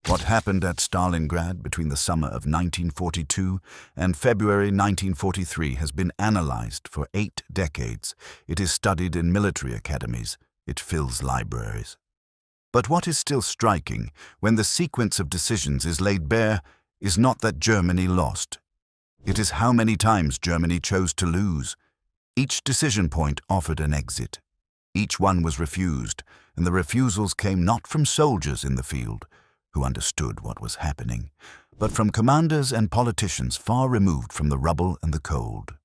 What happened at Stalingrad between the summer of 1942 and February 1943 has been analyzed for 8 decades. It is studied in military academies. It fills libraries. But what is still striking, when the sequence of decisions is laid bare, is not that Germany lost. It is how many times Germany chose to lose. Each decision point offered an exit. Each one was refused, and the refusals came not from soldiers in the field, who understood what was happening, but from commanders and politicians far removed from the rubble and the cold.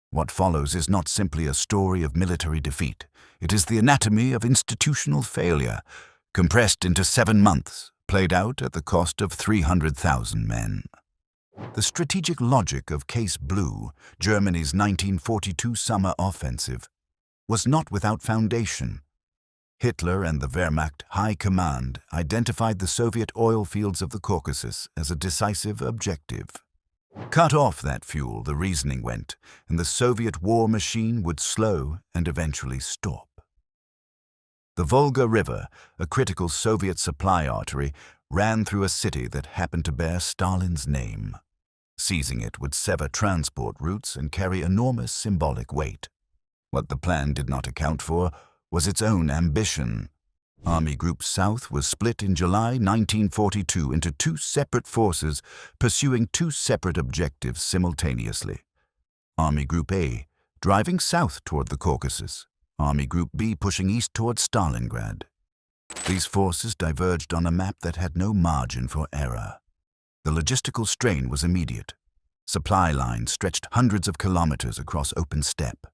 What follows is not simply a story of military defeat. It is the anatomy of institutional failure, compressed into 7 months, played out at the cost of 300,000 men. The strategic logic of Case Blue, Germany's 1942 summer offensive, was not without foundation. Hitler and the Wehrmacht High Command identified the Soviet oil fields of the Caucasus as a decisive objective. Cut off that fuel, the reasoning went, and the Soviet war machine would slow and eventually stop. The Volga River, a critical Soviet supply artery, ran through a city that happened to bear Stalin's name. Seizing it would sever transport routes and carry enormous symbolic weight. What the plan did not account for was its own ambition. Army Group South was split in July 1942 into 2 separate forces pursuing 2 separate objectives simultaneously. Army Group A, driving south toward the Caucasus. Army Group B pushing east toward Stalingrad. These forces diverged on a map that had no margin for error. The logistical strain was immediate. Supply lines stretched hundreds of kilometers across open steppe.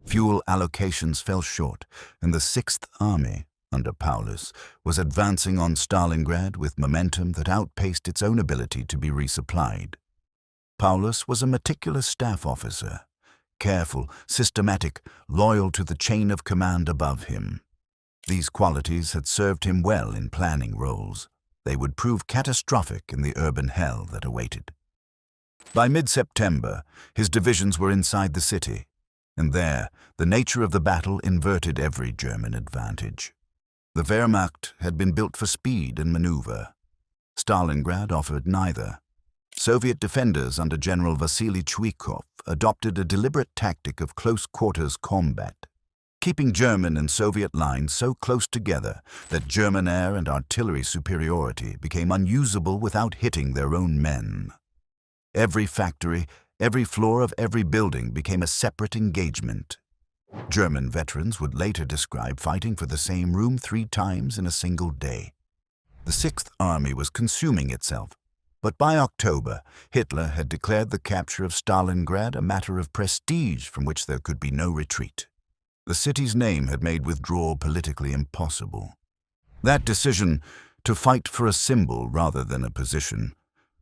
Fuel allocations fell short, and the 6th Army, under Paulus, was advancing on Stalingrad with momentum that outpaced its own ability to be resupplied. Paulus was a meticulous staff officer, careful, systematic, loyal to the chain of command above him. These qualities had served him well in planning roles. They would prove catastrophic in the urban hell that awaited. By mid-September, his divisions were inside the city, and there, the nature of the battle inverted every German advantage. The Wehrmacht had been built for speed and maneuver. Stalingrad offered neither. Soviet defenders under General Vasily Zhukov adopted a deliberate tactic of close-quarters combat, keeping German and Soviet lines so close together that German air and artillery superiority became unusable without hitting their own men. Every factory, every floor of every building became a separate engagement. German veterans would later describe fighting for the same room 3 times in a single day. The 6th Army was consuming itself, but by October, Hitler had declared the capture of Stalingrad a matter of prestige from which there could be no retreat. The city's name had made withdrawal politically impossible. That decision, to fight for a symbol rather than a position,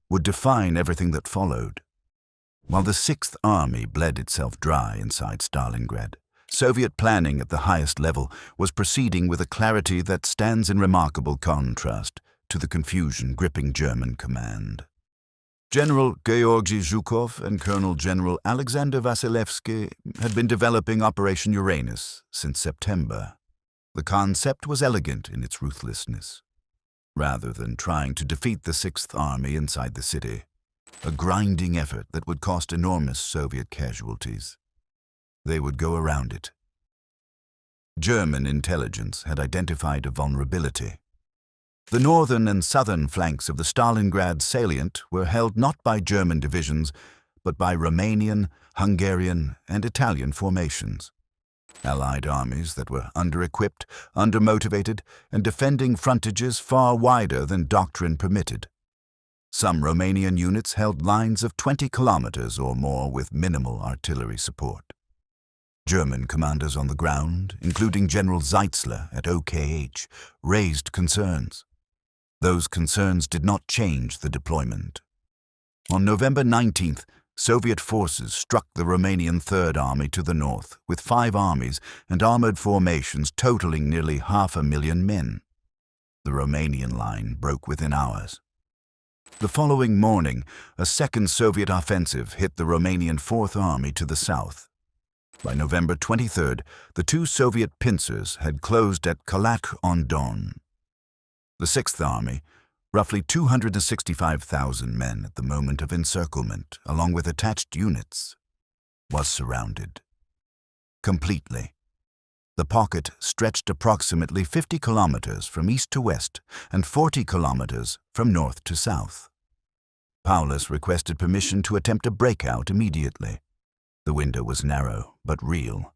would define everything that followed. While the 6th Army bled itself dry inside Stalingrad, Soviet planning at the highest level was proceeding with a clarity that stands in remarkable contrast to the confusion gripping German command. General Georgy Zhukov and Colonel General Alexander Vasilevsky had been developing Operation Uranus since September. The concept was elegant in its ruthlessness. Rather than trying to defeat the 6th Army inside the city, a grinding effort that would cost enormous Soviet casualties, they would go around it. German intelligence had identified a vulnerability. The northern and southern flanks of the Stalingrad salient were held not by German divisions, but by Romanian, Hungarian, and Italian formations. Allied armies that were under-equipped, under-motivated, and defending frontages far wider than doctrine permitted. Some Romanian units held lines of 20 kilometers or more with minimal artillery support. German commanders on the ground, including General Zeitzler at OKH, raised concerns. Those concerns did not change the deployment. On November 19th, Soviet forces struck the Romanian Third Army to the north with 5 armies and armored formations totaling nearly 500,000 men. The Romanian line broke within hours. The following morning, a second Soviet offensive hit the Romanian Fourth Army to the south. By November 23rd, the 2 Soviet pincers had closed at Calac-on-Don. The Sixth Army, Roughly 265,000 men at the moment of encirclement, along with attached units, was surrounded. Completely. The pocket stretched approximately 50 kilometers from east to west and 40 kilometers from north to south. Paulus requested permission to attempt a breakout immediately. The window was narrow, but real.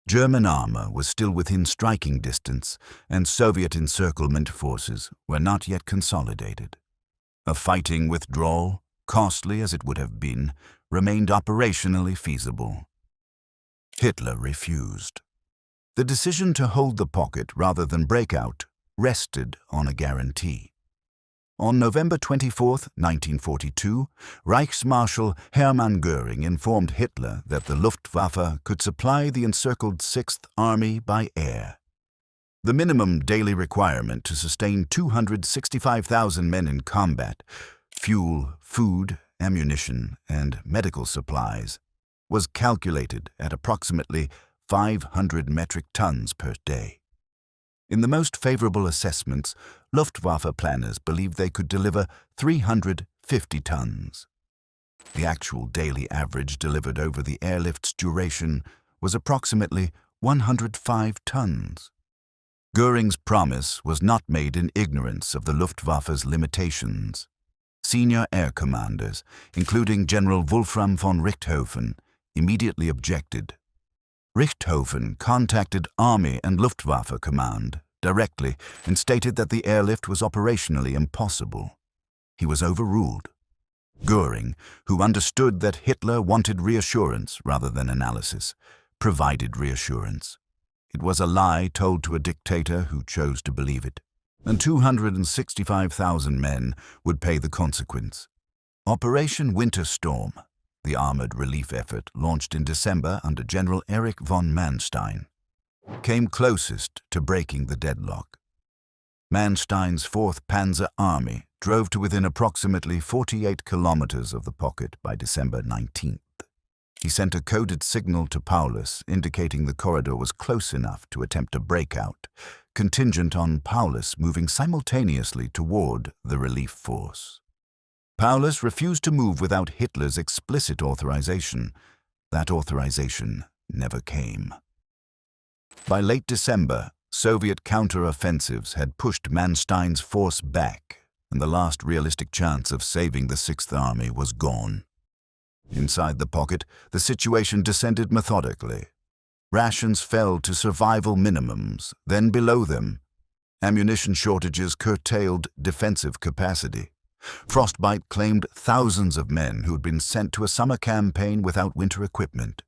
German armor was still within striking distance, and Soviet encirclement forces were not yet consolidated. A fighting withdrawal, costly as it would have been, remained operationally feasible. Hitler refused. The decision to hold the pocket rather than break out rested on a guarantee. On November 24, 1942, Reichsmarschall Hermann Göring informed Hitler that the Luftwaffe could supply the encircled Sixth Army by air. The minimum daily requirement to sustain 265,000 men in combat, fuel, food, ammunition, and medical supplies, was calculated at approximately 500 metric tons per day. In the most favorable assessments, Luftwaffe planners believed they could deliver 350 tons. The actual daily average delivered over the airlift's duration was approximately 105 tons. Göring's promise was not made in ignorance of the Luftwaffe's limitations. Senior air commanders, including General Wolfram von Richthofen, immediately objected. Richthofen contacted Army and Luftwaffe Command directly and stated that the airlift was operationally impossible. He was overruled. Göring, who understood that Hitler wanted reassurance rather than analysis, provided reassurance. It was a lie told to a dictator who chose to believe it, and 265,000 men would pay the consequence. Operation Winter Storm, the armored relief effort launched in December under General Erich von Manstein, came closest to breaking the deadlock. Manstein's 4th Panzer Army drove to within approximately 48 kilometers of the pocket by December 19th. He sent a coded signal to Paulus indicating the corridor was close enough to attempt a breakout, contingent on Paulus moving simultaneously toward the relief force. Paulus refused to move without Hitler's explicit authorization. That authorization never came. By late December, Soviet counter-offensives had pushed Manstein's force back, and the last realistic chance of saving the Sixth Army was gone. Inside the pocket, the situation descended methodically. Rations fell to survival minimums, then below them. Ammunition shortages curtailed defensive capacity. Frostbite claimed thousands of men who had been sent to a summer campaign without winter equipment,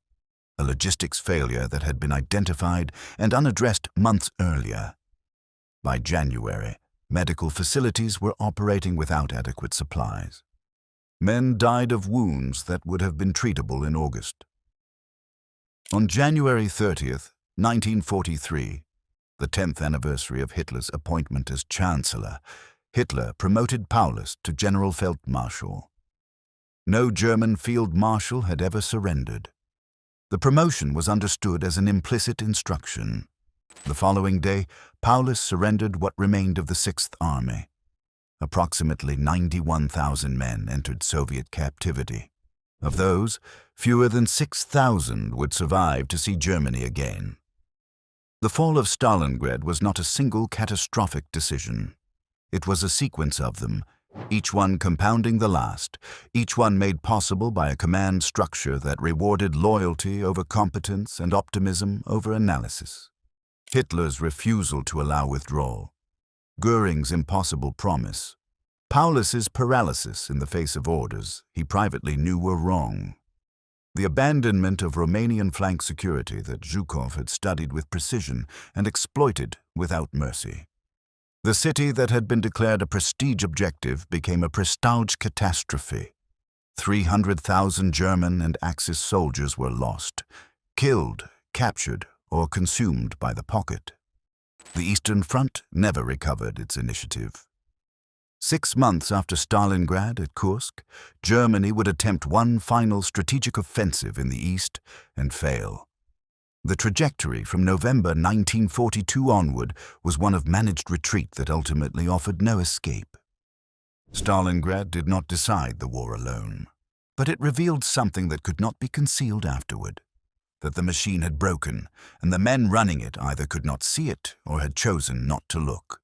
a logistics failure that had been identified and unaddressed months earlier. By January, medical facilities were operating without adequate supplies. Men died of wounds that would have been treatable in August. On January 30th, 1943, the 10th anniversary of Hitler's appointment as Chancellor, Hitler promoted Paulus to General Feldmarschall. No German field marshal had ever surrendered. The promotion was understood as an implicit instruction. The following day, Paulus surrendered what remained of the Sixth Army. Approximately 91,000 men entered Soviet captivity. Of those, fewer than 6,000 would survive to see Germany again. The fall of Stalingrad was not a single catastrophic decision. It was a sequence of them, each one compounding the last, each one made possible by a command structure that rewarded loyalty over competence and optimism over analysis. Hitler's refusal to allow withdrawal, Göring's impossible promise, Paulus's paralysis in the face of orders he privately knew were wrong, the abandonment of Romanian flank security that Zhukov had studied with precision and exploited without mercy. The city that had been declared a prestige objective became a prestige catastrophe. 300,000 German and Axis soldiers were lost, killed, captured, or consumed by the pocket. The Eastern Front never recovered its initiative. 6 months after Stalingrad at Kursk, Germany would attempt one final strategic offensive in the East and fail. The trajectory from November 1942 onward was one of managed retreat that ultimately offered no escape. Stalingrad did not decide the war alone, but it revealed something that could not be concealed afterward, that the machine had broken, and the men running it either could not see it or had chosen not to look.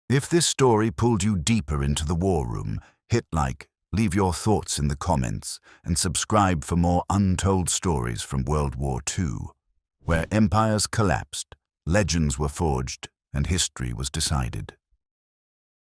If this story pulled you deeper into the war room, hit like, leave your thoughts in the comments, and subscribe for more untold stories from World War II, where empires collapsed, legends were forged, and history was decided.